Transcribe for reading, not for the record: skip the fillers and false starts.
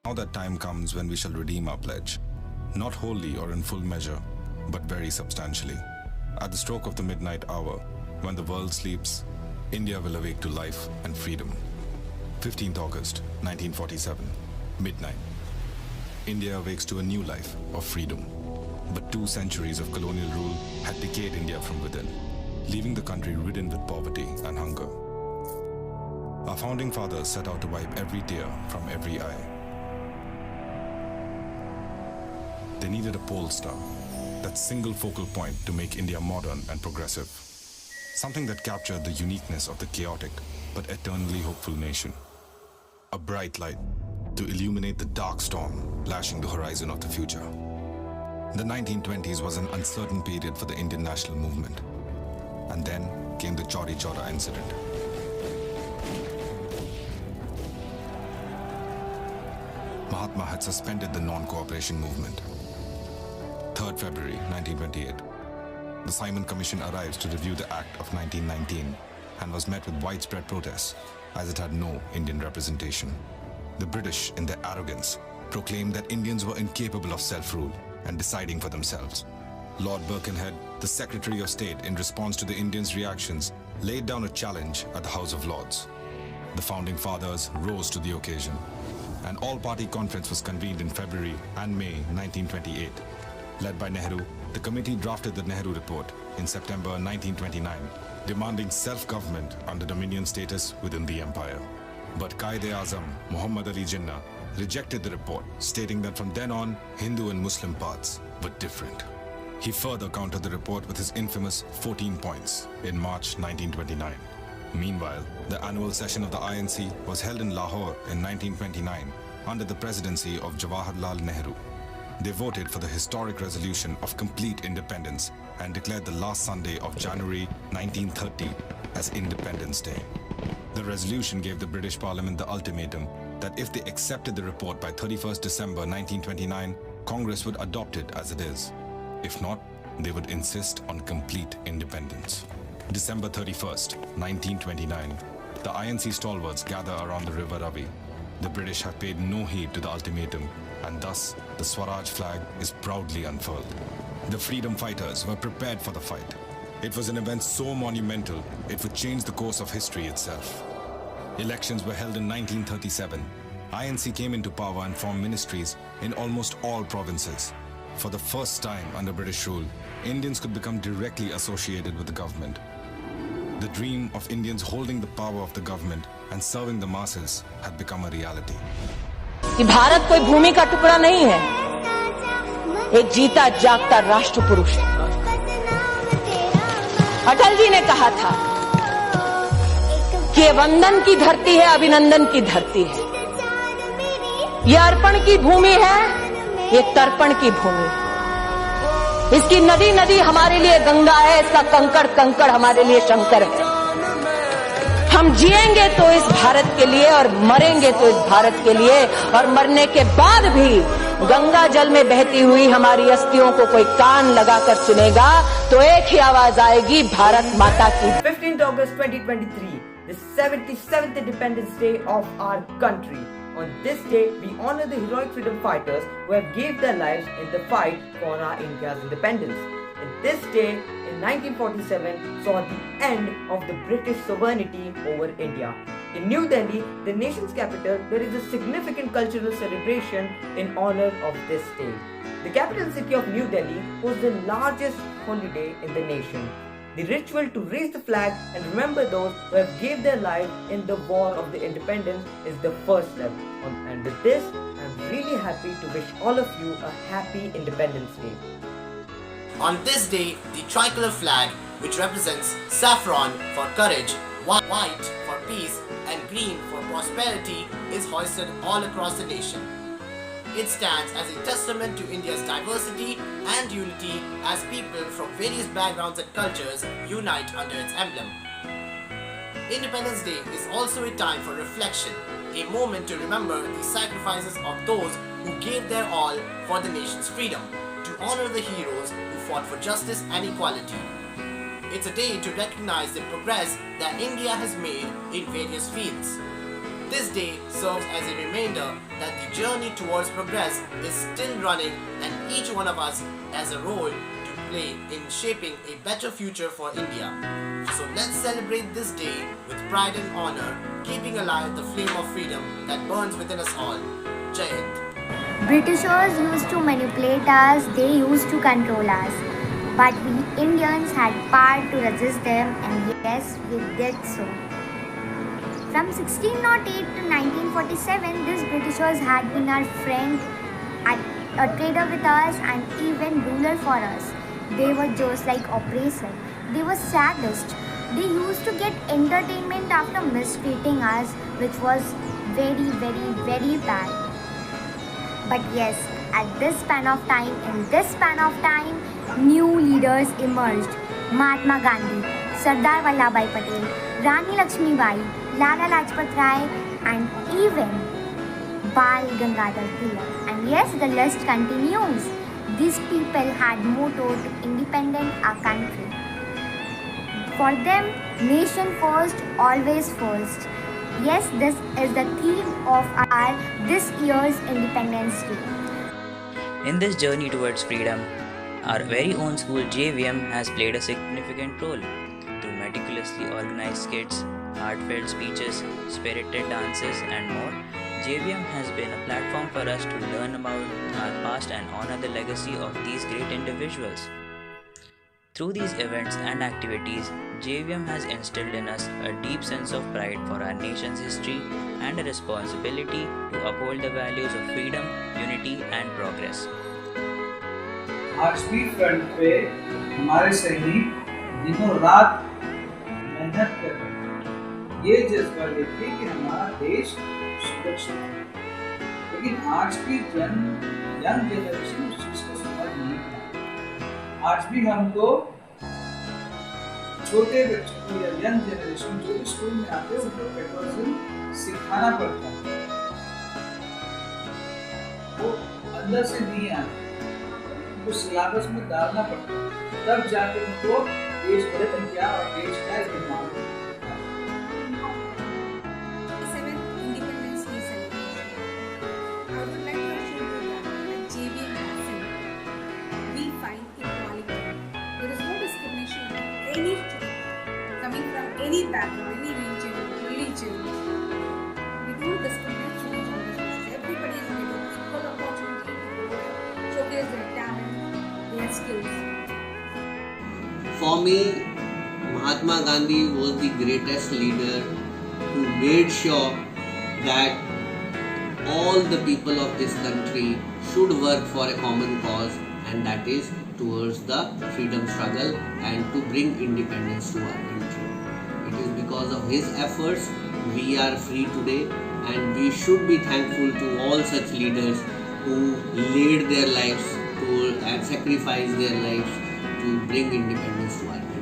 Now that time comes when we shall redeem our pledge, not wholly or in full measure, but very substantially. At the stroke of the midnight hour, when the world sleeps, India will awake to life and freedom. 15th August, 1947, midnight. India awakes to a new life of freedom. But 2 centuries of colonial rule had decayed India from within, leaving the country ridden with poverty and hunger. Our founding fathers set out to wipe every tear from every eye. They needed a pole star, that single focal point to make India modern and progressive. Something that captured the uniqueness of the chaotic but eternally hopeful nation. A bright light to illuminate the dark storm lashing the horizon of the future. The 1920s was an uncertain period for the Indian national movement. And then came the Chauri Chaura incident. Mahatma had suspended the non-cooperation movement. 3rd February 1928. The Simon Commission arrives to review the Act of 1919 and was met with widespread protests as it had no Indian representation. The British, in their arrogance, proclaimed that Indians were incapable of self-rule and deciding for themselves. Lord Birkenhead, the Secretary of State, in response to the Indians' reactions, laid down a challenge at the House of Lords. The founding fathers rose to the occasion. An all-party conference was convened in February and May 1928. Led by Nehru, the committee drafted the Nehru Report in September 1929, demanding self-government under Dominion status within the empire. But Quaid-e-Azam, Muhammad Ali Jinnah, rejected the report, stating that from then on, Hindu and Muslim paths were different. He further countered the report with his infamous 14 points in March 1929. Meanwhile, the annual session of the INC was held in Lahore in 1929 under the presidency of Jawaharlal Nehru. They voted for the historic resolution of complete independence and declared the last Sunday of January 1930 as Independence Day. The resolution gave the British Parliament the ultimatum that if they accepted the report by 31st December 1929, Congress would adopt it as it is. If not, they would insist on complete independence. December 31st, 1929, the INC stalwarts gather around the River Ravi. The British have paid no heed to the ultimatum, and thus the Swaraj flag is proudly unfurled. The freedom fighters were prepared for the fight. It was an event so monumental, it would change the course of history itself. Elections were held in 1937. INC came into power and formed ministries in almost all provinces. For the first time under British rule, Indians could become directly associated with the government. The dream of Indians holding the power of the government and serving the masses had become a reality. कि भारत कोई भूमि का टुकड़ा नहीं है, एक जीता जागता राष्ट्र पुरुष है। अटल जी ने कहा था कि ये वंदन की धरती है, अभिनंदन की धरती है, ये अर्पण की भूमि है, ये तर्पण की भूमि है। इसकी नदी नदी हमारे लिए गंगा है, इसका कंकड़ कंकड़ हमारे लिए शंकर है। हम जिएंगे तो इस भारत के लिए और मरेंगे तो इस भारत के लिए, और मरने के बाद भी गंगा जल में बहती हुई हमारी अस्थियों को कोई कान लगाकर सुनेगा तो एक ही आवाज आएगी, भारत माता की। 15th August 2023, the 77th Independence Day of our country. On this day, we honor the heroic freedom fighters who have gave their lives in the fight for our India's independence. And this day, in 1947, saw the end of the British sovereignty over India. In New Delhi, the nation's capital, there is a significant cultural celebration in honor of this day. The capital city of New Delhi was the largest holiday in the nation. The ritual to raise the flag and remember those who have gave their lives in the war of the independence is the first step. And with this, I am really happy to wish all of you a happy Independence Day. On this day, the tricolor flag, which represents saffron for courage, white for peace, and green for prosperity, is hoisted all across the nation. It stands as a testament to India's diversity and unity as people from various backgrounds and cultures unite under its emblem. Independence Day is also a time for reflection, a moment to remember the sacrifices of those who gave their all for the nation's freedom, to honor the heroes who fought for justice and equality. It's a day to recognize the progress that India has made in various fields. This day serves as a reminder that the journey towards progress is still running and each one of us has a role to play in shaping a better future for India. So let's celebrate this day with pride and honor, keeping alive the flame of freedom that burns within us all. Jai Hind. Britishers used to manipulate us, they used to control us. But we Indians had power to resist them, and yes, we did so. From 1608 to 1947, these Britishers had been our friend, a trader with us, and even ruler for us. They were just like oppressors. They were sadists. They used to get entertainment after mistreating us, which was very, very, very bad. But yes, in this span of time, new leaders emerged. Mahatma Gandhi, Sardar Vallabhbhai Patel, Rani Lakshmibai, Lala Lajpat Rai, and even Bal Gangadhar Tilak. And yes, the list continues. These people had motto to independent our country. For them, nation first, always first. Yes, this is the theme of our this year's Independence Day. In this journey towards freedom, our very own school JVM has played a significant role. Through meticulously organized skits, heartfelt speeches, spirited dances, and more, JVM has been a platform for us to learn about our past and honor the legacy of these great individuals. Through these events and activities, JVM has instilled in us a deep sense of pride for our nation's history and a responsibility to uphold the values of freedom, unity, and progress. आज भी front पे हमारे सैनिक दिनों रात मेहनत कर रहे हैं। ये जज्बा लेके कि हमारा देश सुरक्षित है। लेकिन आज की यंग जनरेशन उस चीज को समझ नहीं पाती। आज भी हमको छोटे बच्चों को या यंग जनरेशन जो स्कूल में आते हैं उनको पेट्रोलिज्म सिखाना पड़ता है। वो अंदर से नहीं आता, उनको सिलेबस में डालना पड़ता है, तब जाके उनको देश भक्त क्या और देश का निर्माण। Independence Day celebration. I would like to assure you that at JVM Vasind, we find equality. There is no discrimination of any coming from any background, any religion. We don't discriminate students on this basis. Everybody is given equal opportunity to showcase their talent, their skills. For me, Mahatma Gandhi was the greatest leader who made sure that all the people of this country should work for a common cause, and that is towards the freedom struggle and to bring independence to our country. It is because of his efforts we are free today, and we should be thankful to all such leaders who laid their lives and sacrificed their lives to bring independence to our country.